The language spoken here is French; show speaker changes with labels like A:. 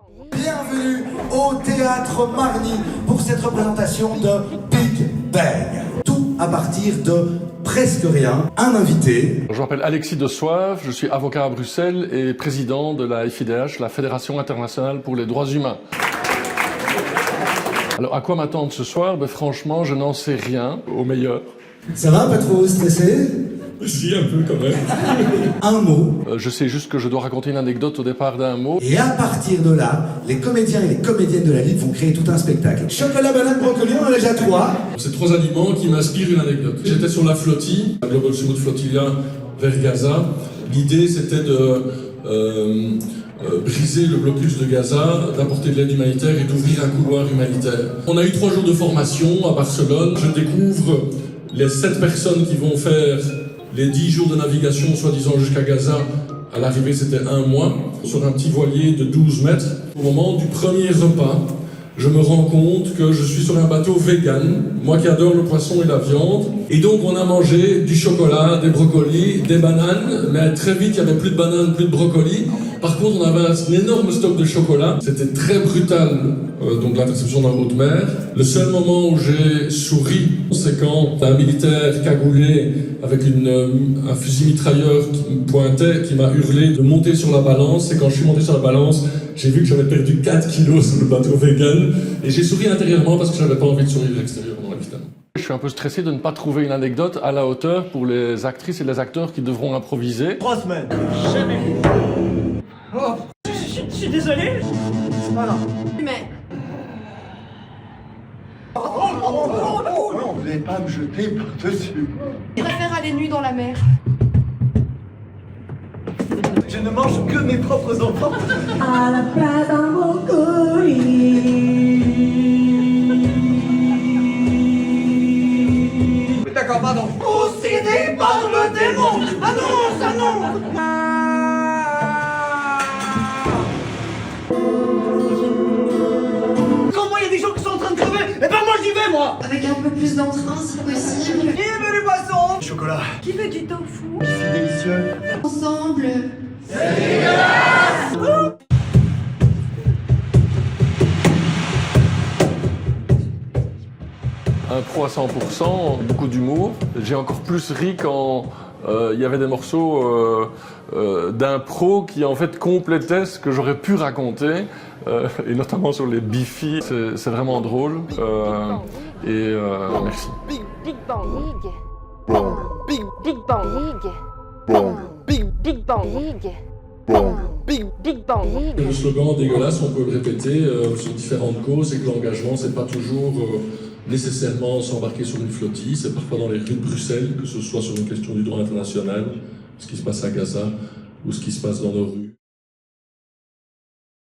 A: Bienvenue au Théâtre Marny pour cette représentation de Big Bang. Tout à partir de presque rien. Un invité.
B: Je m'appelle Alexis de Soif, je suis avocat à Bruxelles et président de la FIDH, la Fédération internationale pour les droits humains. Alors à quoi m'attendre ce soir? Franchement, je n'en sais rien, au meilleur.
A: Ça va, pas trop stressé?
B: Si, un peu quand même.
A: Un mot.
B: Je sais juste que je dois raconter une anecdote au départ d'un mot.
A: Et à partir de là, les comédiens et les comédiennes de la Ligue vont créer tout un spectacle. Chocolat, banane, brocoli, on en a déjà 3.
B: C'est 3 aliments qui m'inspirent une anecdote. J'étais sur la flottille, la Global Smooth Flotilla vers Gaza. L'idée c'était de briser le blocus de Gaza, d'apporter de l'aide humanitaire et d'ouvrir un couloir humanitaire. On a eu 3 jours de formation à Barcelone. Je découvre les 7 personnes qui vont faire les 10 jours de navigation, soi-disant jusqu'à Gaza. À l'arrivée, c'était 1 mois, sur un petit voilier de 12 mètres. Au moment du premier repas, je me rends compte que je suis sur un bateau vegan, moi qui adore le poisson et la viande. Et donc, on a mangé du chocolat, des brocolis, des bananes, mais très vite, il n'y avait plus de bananes, plus de brocolis. Par contre, on avait un énorme stock de chocolat. C'était très brutal, donc l'interception dans haute mer. Le seul moment où j'ai souri, c'est quand un militaire cagoulé avec un fusil mitrailleur qui me pointait, qui m'a hurlé de monter sur la balance. Et quand je suis monté sur la balance, j'ai vu que j'avais perdu 4 kilos sur le bateau vegan. Et j'ai souri intérieurement parce que j'avais pas envie de sourire extérieurement, évidemment. Je suis un peu stressé de ne pas trouver une anecdote à la hauteur pour les actrices et les acteurs qui devront improviser.
C: 3 semaines.
D: Jamais vu.
C: Oh, je suis désolé. C'est pas grave.
D: Mais
E: Non, vous n'allez pas me jeter par-dessus.
D: je préfère aller nu dans la mer.
C: Je ne mange que mes propres enfants.
F: À la place d'un brocoli.
C: D'accord, pardon. Possédé par le démon. Ah non, ça non. Comment il y a des gens qui sont en train de crever? Eh ben moi j'y vais moi.
D: Avec un peu plus d'entrain si possible.
C: Qui veut du poisson?
E: Chocolat,
F: Qui veut du tofu?
E: c'est délicieux.
D: Ensemble.
B: Un pro à 100%, beaucoup d'humour. J'ai encore plus ri quand il y avait des morceaux d'impro qui en fait complétaient ce que j'aurais pu raconter, et notamment sur les bifis. C'est vraiment drôle. Merci.
G: Big Bang League. Big Bang League. Big Bang League. Big Bang League.
B: Le slogan dégueulasse, on peut le répéter sur différentes causes, et que l'engagement, c'est pas toujours nécessairement s'embarquer sur une flottille, c'est parfois dans les rues de Bruxelles, que ce soit sur une question du droit international, ce qui se passe à Gaza ou ce qui se passe dans nos rues.